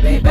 Hey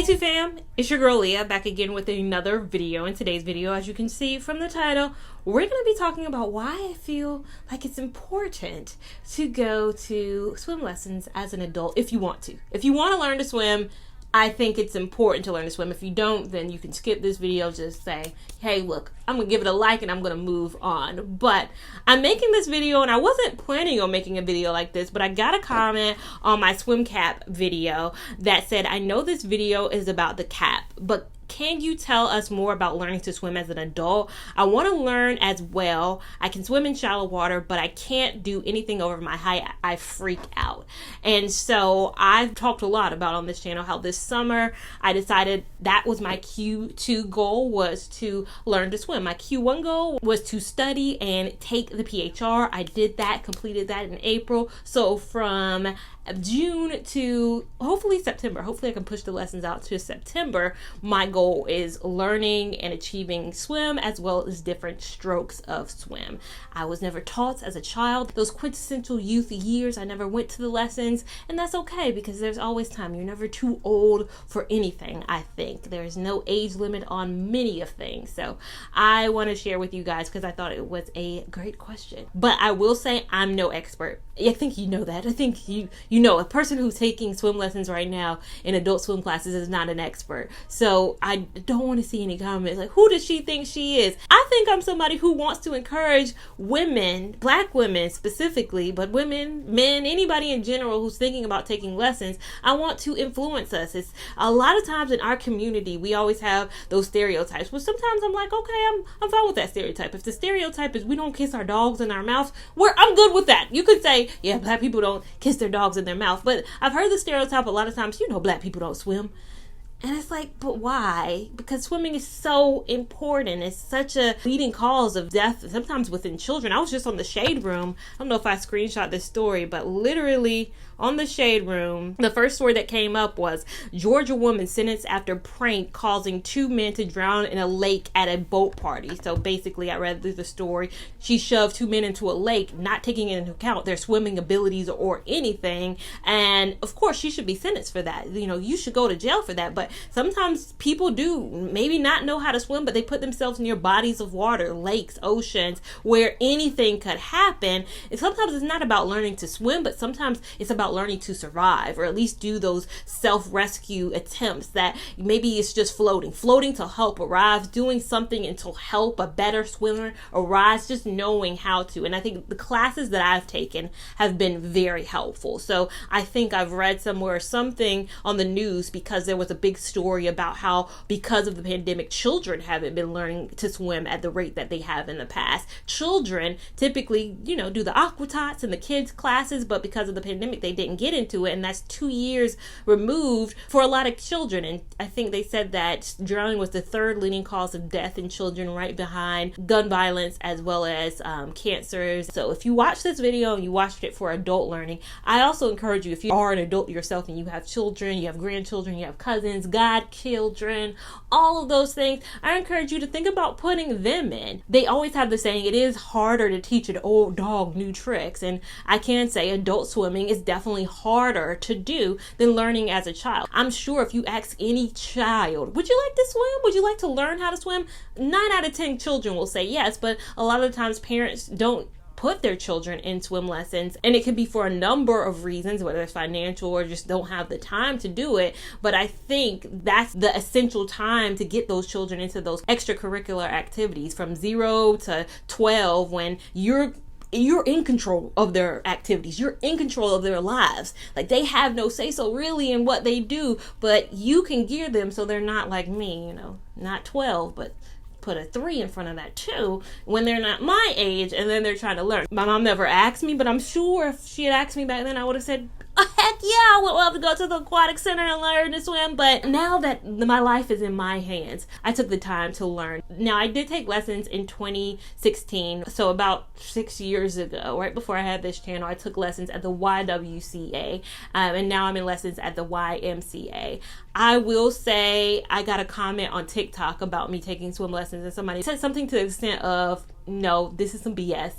YouTube fam, it's your girl Leah back again with another video. In today's video, as you can see from the title, we're going to be talking about why I feel like it's important to go to swim lessons as an adult if you want to. If you want to learn to swim, I think it's important to learn to swim. If you don't, then you can skip this video. Just say, hey, look, I'm going to give it a like and I'm going to move on. But I'm making this video, and I wasn't planning on making a video like this, but I got a comment on my swim cap video that said, I know this video is about the cap, but can you tell us more about learning to swim as an adult? I want to learn as well. I can swim in shallow water, but I can't do anything over my height. I freak out. And so I've talked a lot about on this channel how this summer I decided that was my Q2 goal, was to learn to swim. My Q1 goal was to study and take the PHR. I did that, completed that in April. So from June to hopefully September, hopefully I can push the lessons out to September, my goal is learning and achieving swim as well as different strokes of swim. I was never taught as a child. Those quintessential youth years, I never went to the lessons, and that's okay because there's always time. You're never too old for anything, I think. There's no age limit on many of things. So I want to share with you guys because I thought it was a great question. But I will say I'm no expert. I think you know that. I think you know, a person who's taking swim lessons right now in adult swim classes is not an expert. So I don't want to see any comments like, who does she think she is? I think I'm somebody who wants to encourage women, black women specifically, but women, men, anybody in general who's thinking about taking lessons. I want to influence us. It's a lot of times in our community, we always have those stereotypes, but sometimes I'm like, okay, I'm fine with that stereotype. If the stereotype is we don't kiss our dogs in our mouth, I'm good with that. You could say, yeah, black people don't kiss their dogs in their mouth, but I've heard the stereotype a lot of times, black people don't swim. And it's like, but why? Because swimming is so important. It's such a leading cause of death, sometimes within children. I was just on the Shade Room. I don't know if I screenshot this story, but literally on the Shade Room, the first story that came up was Georgia woman sentenced after prank causing 2 men to drown in a lake at a boat party. So basically, I read through the story. She shoved 2 men into a lake, not taking into account their swimming abilities or anything. And of course, she should be sentenced for that. You should go to jail for that. But sometimes people do maybe not know how to swim, but they put themselves near bodies of water, lakes, oceans, where anything could happen. And sometimes it's not about learning to swim, but sometimes it's about learning to survive, or at least do those self-rescue attempts that maybe it's just floating to help arrive, doing something until help a better swimmer arrives, just knowing how to. And I think the classes that I've taken have been very helpful. So I think I've read somewhere something on the news because there was a big story about how because of the pandemic, children haven't been learning to swim at the rate that they have in the past. Children typically, do the aqua tots and the kids classes, but because of the pandemic, they didn't get into it, and that's 2 years removed for a lot of children. And I think they said that drowning was the 3rd leading cause of death in children, right behind gun violence as well as cancers. So if you watch this video and you watched it for adult learning, I also encourage you, if you are an adult yourself and you have children, you have grandchildren, you have cousins, godchildren, all of those things, I encourage you to think about putting them in. They always have the saying, it is harder to teach an old dog new tricks. And I can say adult swimming is definitely harder to do than learning as a child. I'm sure if you ask any child, would you like to swim? Would you like to learn how to swim? 9 out of 10 children will say yes, but a lot of the times parents don't put their children in swim lessons, and it could be for a number of reasons, whether it's financial or just don't have the time to do it. But I think that's the essential time to get those children into those extracurricular activities from 0 to 12, when you're in control of their activities. You're in control of their lives. Like, they have no say so really in what they do, but you can gear them so they're not like me, not 12, but put a 3 in front of that 2 when they're not my age, and then they're trying to learn. My mom never asked me, but I'm sure if she had asked me back then, I would have said, heck yeah, I would love to go to the aquatic center and learn to swim. But now that my life is in my hands, I took the time to learn. Now, I did take lessons in 2016, so about 6 years ago, right before I had this channel. I took lessons at the YWCA, and now I'm in lessons at the YMCA. I will say I got a comment on TikTok about me taking swim lessons, and somebody said something to the extent of, no, this is some BS.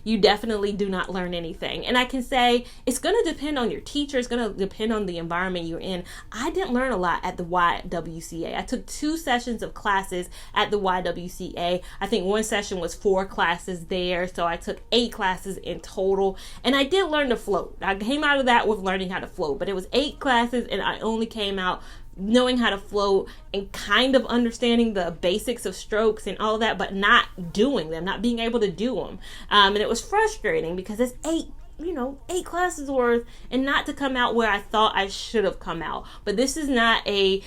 You definitely do not learn anything. And I can say it's going to depend on your teacher. It's going to depend on the environment you're in. I didn't learn a lot at the YWCA. I took 2 sessions of classes at the YWCA. I think one session was 4 classes there. So I took 8 classes in total. And I did learn to float. I came out of that with learning how to float. But it was 8 classes and I only came out knowing how to float and kind of understanding the basics of strokes and all that, but not doing them, not being able to do them. And it was frustrating because it's 8 classes worth and not to come out where I thought I should have come out. But this is not a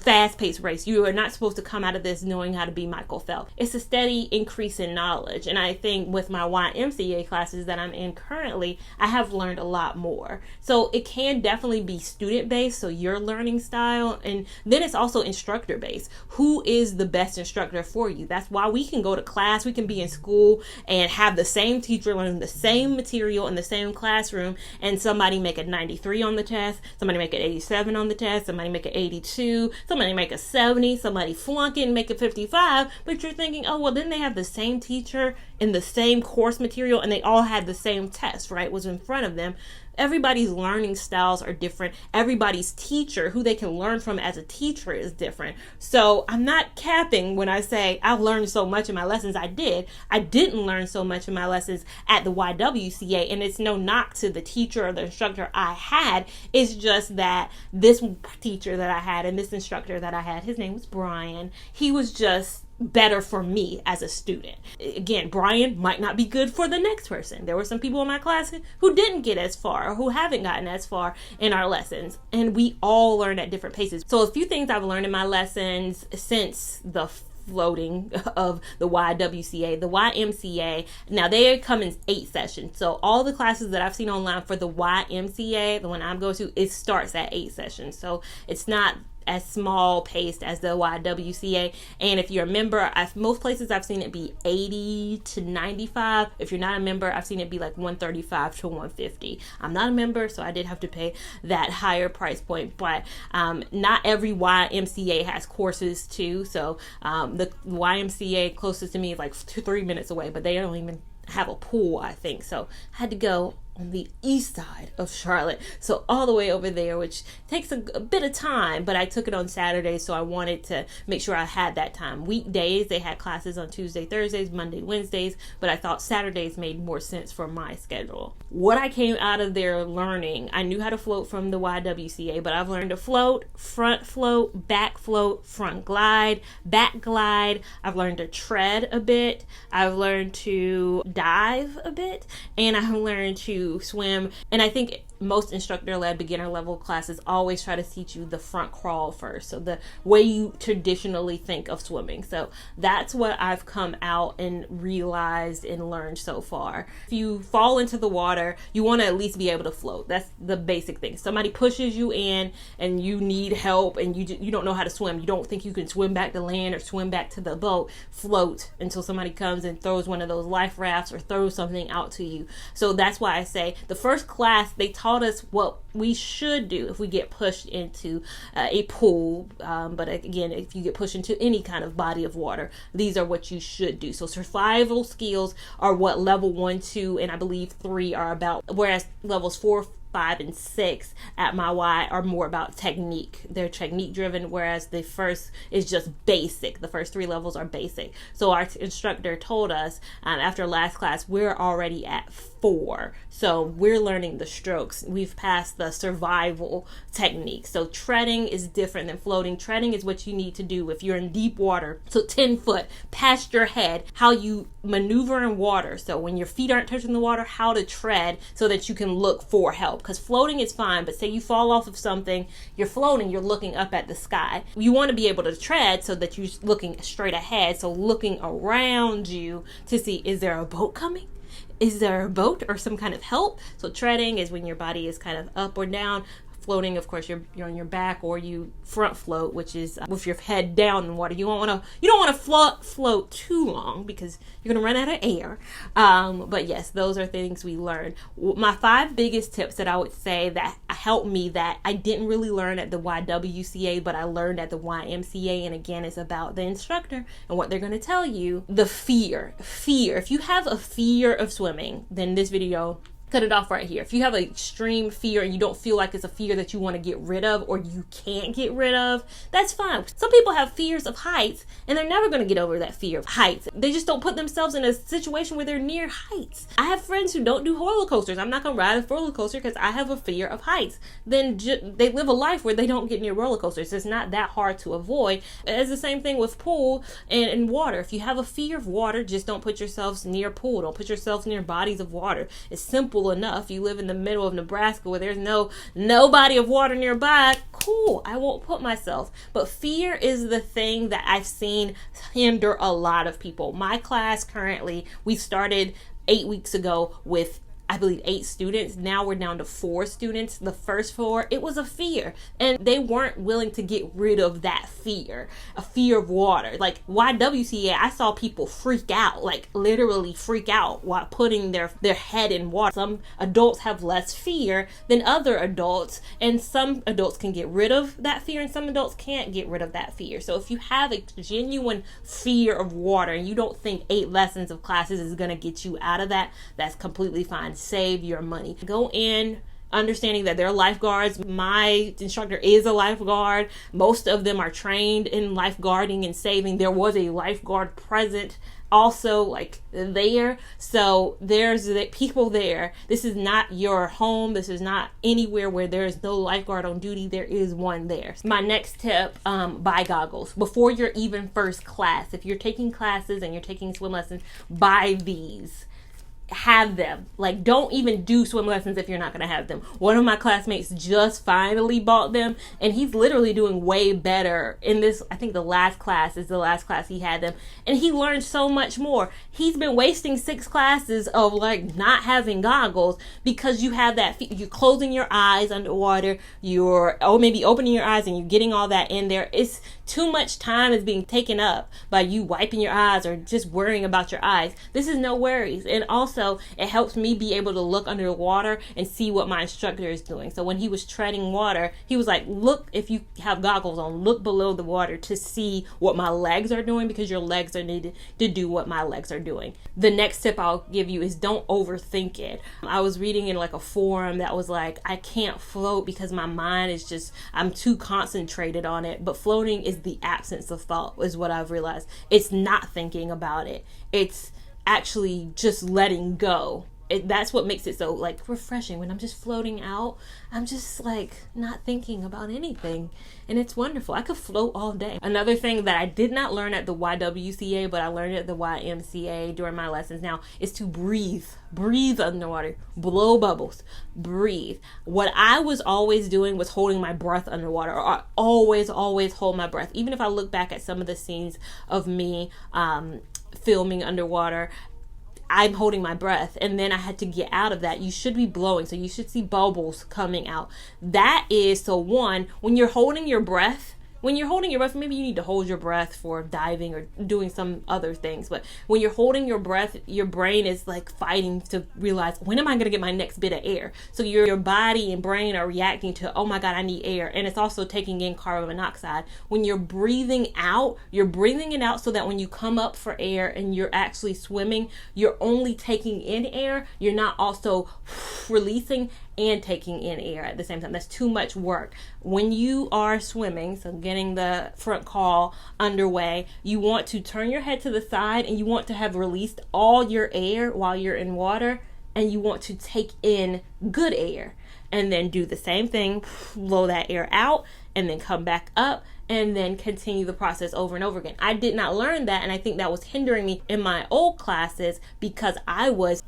fast-paced race. You are not supposed to come out of this knowing how to be Michael Phelps. It's a steady increase in knowledge. And I think with my YMCA classes that I'm in currently, I have learned a lot more. So it can definitely be student-based, so your learning style. And then it's also instructor-based. Who is the best instructor for you? That's why we can go to class, we can be in school and have the same teacher learn the same material in the same classroom, and somebody make a 93 on the test, somebody make an 87 on the test, somebody make an 82, somebody make a 70, somebody flunk it and make a 55, but you're thinking, oh, well, then they have the same teacher in the same course material and they all had the same test, right? Was in front of them. Everybody's learning styles are different. Everybody's teacher, who they can learn from as a teacher, is different. So I'm not capping when I say I've learned so much in my lessons. I did. I didn't learn so much in my lessons at the YWCA, and it's no knock to the teacher or the instructor I had. It's just that this teacher that I had and this instructor that I had, his name was Brian, he was just better for me as a student. Again, Brian might not be good for the next person. There were some people in my class who didn't get as far or who haven't gotten as far in our lessons, and we all learn at different paces. So a few things I've learned in my lessons since the floating of the YWCA, the YMCA, now they come in 8 sessions. So all the classes that I've seen online for the YMCA, the one I'm going to, it starts at 8 sessions. So it's not as small paced as the YWCA. And if you're a member, most places I've seen it be 80 to 95. If you're not a member, I've seen it be like 135 to 150. I'm not a member, so I did have to pay that higher price point. But not every YMCA has courses too. So the YMCA closest to me is like 2-3 minutes away, but they don't even have a pool, I think. So I had to go on the east side of Charlotte, so all the way over there, which takes a bit of time, but I took it on Saturday, so I wanted to make sure I had that time. Weekdays, they had classes on Tuesday, Thursdays, Monday, Wednesdays, but I thought Saturdays made more sense for my schedule. What I came out of there learning, I knew how to float from the YWCA, but I've learned to float, front float, back float, front glide, back glide. I've learned to tread a bit. I've learned to dive a bit, and I've learned to swim. And I think most instructor-led beginner level classes always try to teach you the front crawl first, so the way you traditionally think of swimming. So that's what I've come out and realized and learned so far. If you fall into the water, you want to at least be able to float. That's the basic thing. Somebody pushes you in and you need help and you don't know how to swim. You don't think you can swim back to land or swim back to the boat. Float until somebody comes and throws one of those life rafts or throws something out to you. So that's why I say the first class, they taught us what we should do if we get pushed into a pool. But again, if you get pushed into any kind of body of water, these are what you should do. So survival skills are what level 1, 2, and I believe 3 are about, whereas levels 4, 5, and 6 at my Y are more about technique. They're technique driven, whereas the first is just basic. The first 3 levels are basic. So our instructor told us after last class, we're already at 4. So we're learning the strokes. We've passed the survival technique. So treading is different than floating. Treading is what you need to do if you're in deep water. So 10 foot past your head, how you maneuver in water. So when your feet aren't touching the water, how to tread so that you can look for help. Because floating is fine, but say you fall off of something, you're floating, you're looking up at the sky. You want to be able to tread so that you're looking straight ahead. So looking around you to see, is there a boat coming? is there a boat or some kind of help? So treading is when your body is kind of up or down. Floating, of course, you're on your back, or you front float, which is with your head down in water. You don't want to float too long because you're gonna run out of air. But yes, those are things we learned. My 5 biggest tips that I would say that helped me that I didn't really learn at the YWCA, but I learned at the YMCA. And again, it's about the instructor and what they're gonna tell you. The fear. If you have a fear of swimming, then this video, cut it off right here. If you have an extreme fear and you don't feel like it's a fear that you want to get rid of or you can't get rid of, that's fine. Some people have fears of heights and they're never going to get over that fear of heights. They just don't put themselves in a situation where they're near heights. I have friends who don't do roller coasters. I'm not going to ride a roller coaster because I have a fear of heights. Then they live a life where they don't get near roller coasters. It's not that hard to avoid. It's the same thing with pool and water. If you have a fear of water, just don't put yourselves near pool. Don't put yourselves near bodies of water. It's simple enough. You live in the middle of Nebraska where there's no body of water nearby. Cool, I won't put myself. But fear is the thing that I've seen hinder a lot of people. My class currently, we started 8 weeks ago with, I believe, 8 students. Now we're down to 4 students. The first 4, it was a fear. And they weren't willing to get rid of that fear. A fear of water. Like YWCA, I saw people freak out. Like literally freak out while putting their head in water. Some adults have less fear than other adults. And some adults can get rid of that fear and some adults can't get rid of that fear. So if you have a genuine fear of water and you don't think 8 lessons of classes is going to get you out of that, that's completely fine. Save your money. Go in understanding that they're lifeguards. My instructor is a lifeguard. Most of them are trained in lifeguarding and saving. There was a lifeguard present also like there. So there's the people there. This is not your home. This is not anywhere where there is no lifeguard on duty. There is one there. My next tip, buy goggles before your even first class. If you're taking classes and you're taking swim lessons, buy these. Have them. Like, don't even do swim lessons if you're not going to have them. One of my classmates just finally bought them and he's literally doing way better in this. I think the last class is the last class he had them and he learned so much more. He's been wasting 6 classes of like not having goggles because you have that you're closing your eyes underwater, you're maybe opening your eyes and you're getting all that in there. It's too much time is being taken up by you wiping your eyes or just worrying about your eyes. This is no worries. And also it helps me be able to look under the water and see what my instructor is doing. So when he was treading water, he was like, look, if you have goggles on, look below the water to see what my legs are doing because your legs are needed to do what my legs are doing. The next tip I'll give you is don't overthink it. I was reading in like a forum that was like, I can't float because my mind is just, I'm too concentrated on it. But floating is the absence of thought is what I've realized. It's not thinking about it. It's actually just letting go. That's what makes it so like refreshing. When I'm just floating out, I'm just like not thinking about anything and it's wonderful. I could float all day. Another thing that I did not learn at the YWCA but I learned at the YMCA during my lessons now is to breathe underwater, blow bubbles, breathe. What I was always doing was holding my breath underwater, or I always hold my breath. Even if I look back at some of the scenes of me filming underwater, I'm holding my breath and then I had to get out of that. You should be blowing, so you should see bubbles coming out. That is, so one, when you're holding your breath, maybe you need to hold your breath for diving or doing some other things. But when you're holding your breath, your brain is like fighting to realize, when am I going to get my next bit of air? So your body and brain are reacting to, oh my God, I need air. And it's also taking in carbon monoxide. When you're breathing out, you're breathing it out so that when you come up for air and you're actually swimming, you're only taking in air. You're not also releasing and taking in air at the same time. That's too much work. When you are swimming, so getting the front crawl underway, you want to turn your head to the side and you want to have released all your air while you're in water, and you want to take in good air and then do the same thing, blow that air out and then come back up and then continue the process over and over again. I did not learn that, and I think that was hindering me in my old classes because I was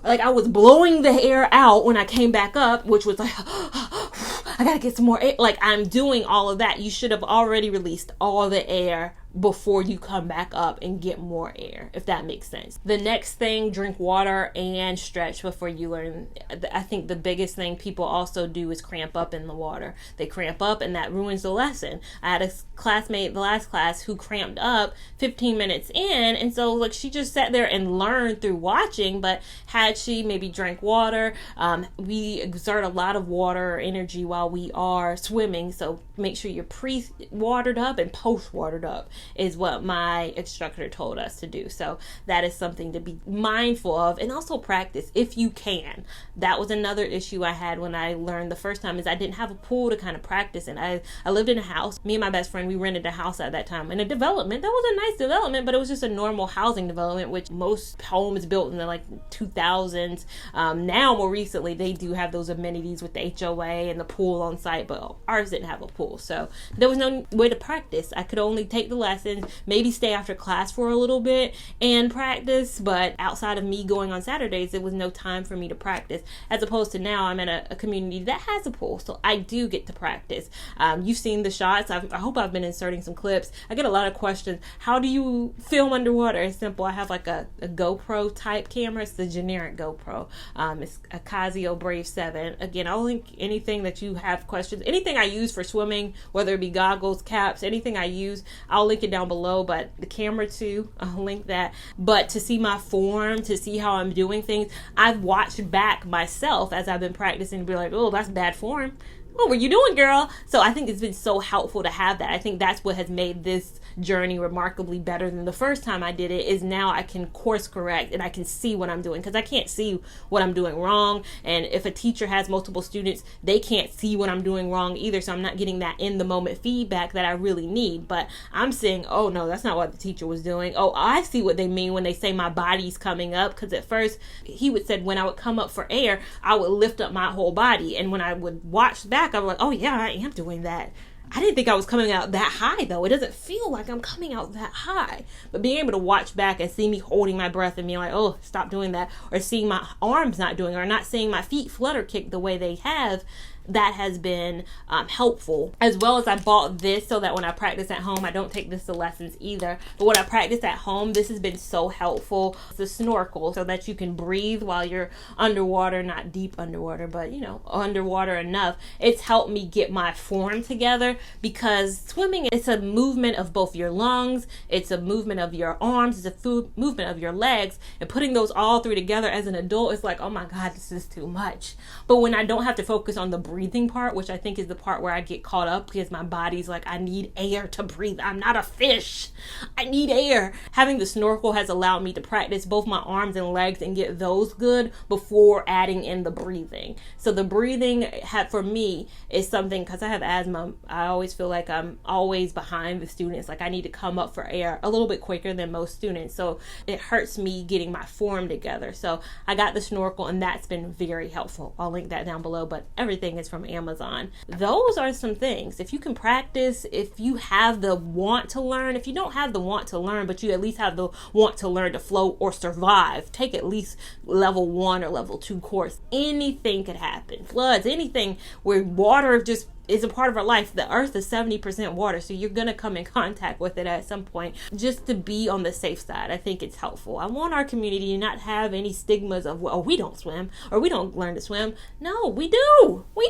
like I was blowing the air out when I came back up, which was like, I gotta get some more air. Like I'm doing all of that. You should have already released all the air before you come back up and get more air, if that makes sense. The next thing, drink water and stretch before you learn. I think the biggest thing people also do is cramp up in the water. They cramp up and that ruins the lesson. I had a classmate the last class who cramped up 15 minutes in, and so like she just sat there and learned through watching, but had she maybe drank water, we exert a lot of water or energy while we are swimming, so make sure you're pre-watered up and post-watered up is what my instructor told us to do. So that is something to be mindful of, and also practice if you can. That was another issue I had when I learned the first time, is I didn't have a pool to kind of practice in. I lived in a house. Me and my best friend, we rented a house at that time in a development. That was a nice development, but it was just a normal housing development, which most homes built in the like 2000s. Now more recently they do have those amenities with the HOA and the pool on site, but ours didn't have a pool, so there was no way to practice. I could only take the lessons, maybe stay after class for a little bit and practice, but outside of me going on Saturdays, there was no time for me to practice, as opposed to now I'm in a community that has a pool, so I do get to practice. You've seen the shots. I hope I've been inserting some clips. I get a lot of questions. How do you film underwater? It's simple. I have like a GoPro type camera. It's the generic GoPro. It's a Casio Brave 7. Again, I'll link anything that you have questions. Anything I use for swimming, whether it be goggles, caps, anything I use, I'll link it down below. But the camera too, I'll link that. But to see my form, to see how I'm doing things, I've watched back myself as I've been practicing to be like, oh, that's bad form. What were you doing, girl? So I think it's been so helpful to have that. I think that's what has made this journey remarkably better than the first time I did it, is now I can course correct and I can see what I'm doing, because I can't see what I'm doing wrong. And if a teacher has multiple students, they can't see what I'm doing wrong either. So I'm not getting that in the moment feedback that I really need. But I'm saying, oh no, that's not what the teacher was doing. Oh, I see what they mean when they say my body's coming up. Because at first he would said when I would come up for air, I would lift up my whole body. And when I would watch back, I was like, oh yeah, I am doing that. I didn't think I was coming out that high though. It doesn't feel like I'm coming out that high. But being able to watch back and see me holding my breath and being like, oh, stop doing that. Or seeing my arms not doing it, or not seeing my feet flutter kick the way they have, that has been helpful. As well as I bought this so that when I practice at home, I don't take this to lessons either, but when I practice at home, this has been so helpful. It's a snorkel so that you can breathe while you're underwater, not deep underwater, but you know, underwater enough. It's helped me get my form together, because swimming, it's a movement of both your lungs, it's a movement of your arms, it's a movement of your legs, and putting those all three together as an adult, it's like, oh my God, this is too much. But when I don't have to focus on the breathing part, which I think is the part where I get caught up, because my body's like, I need air to breathe. I'm not a fish. I need air. Having the snorkel has allowed me to practice both my arms and legs and get those good before adding in the breathing. So the breathing for me is something, because I have asthma, I always feel like I'm always behind the students. Like I need to come up for air a little bit quicker than most students. So it hurts me getting my form together. So I got the snorkel, and that's been very helpful. I'll link that down below, but everything is from Amazon. Those are some things. If you can practice, if you have the want to learn, if you don't have the want to learn, but you at least have the want to learn to float or survive, take at least level 1 or level 2 course. Anything could happen. Floods, anything where water just is a part of our life. The earth is 70% water, so you're gonna come in contact with it at some point. Just to be on the safe side, I think it's helpful. I want our community to not have any stigmas of, well, we don't swim or we don't learn to swim. No, we do. We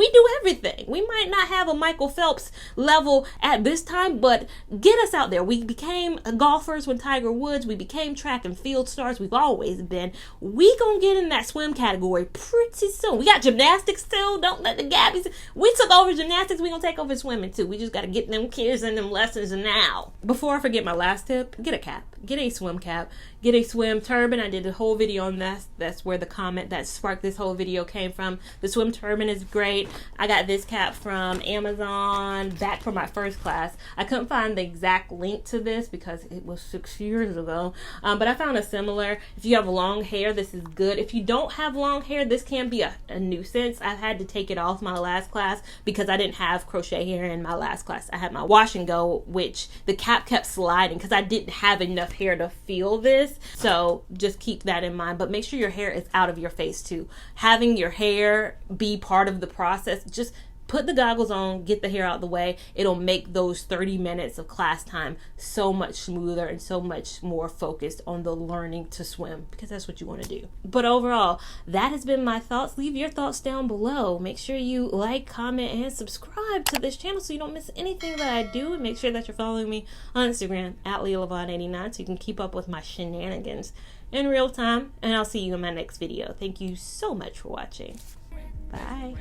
do everything. We might not have a Michael Phelps level at this time, but get us out there. We became golfers with Tiger Woods. We became track and field stars. We've always been. We gonna get in that swim category pretty soon. We got gymnastics too. Don't let the Gabbies. We took over gymnastics, we gonna take over swimming too. We just gotta get them kids in them lessons now. Before I forget, my last tip, get a cap. Get a swim cap. Get a swim turban. I did a whole video on that. That's where the comment that sparked this whole video came from. The swim turban is great. I got this cap from Amazon back for my first class. I couldn't find the exact link to this because it was 6 years ago. But I found a similar. If you have long hair, this is good. If you don't have long hair, this can be a nuisance. I had to take it off my last class because I didn't have crochet hair in my last class. I had my wash and go, which the cap kept sliding because I didn't have enough hair to feel this. So just keep that in mind, but make sure your hair is out of your face too. Having your hair be part of the process, just put the goggles on, get the hair out the way. It'll make those 30 minutes of class time so much smoother and so much more focused on the learning to swim, because that's what you want to do. But overall, that has been my thoughts. Leave your thoughts down below. Make sure you like, comment, and subscribe to this channel so you don't miss anything that I do. And make sure that you're following me on Instagram at LeahLevon89 so you can keep up with my shenanigans in real time. And I'll see you in my next video. Thank you so much for watching. Bye.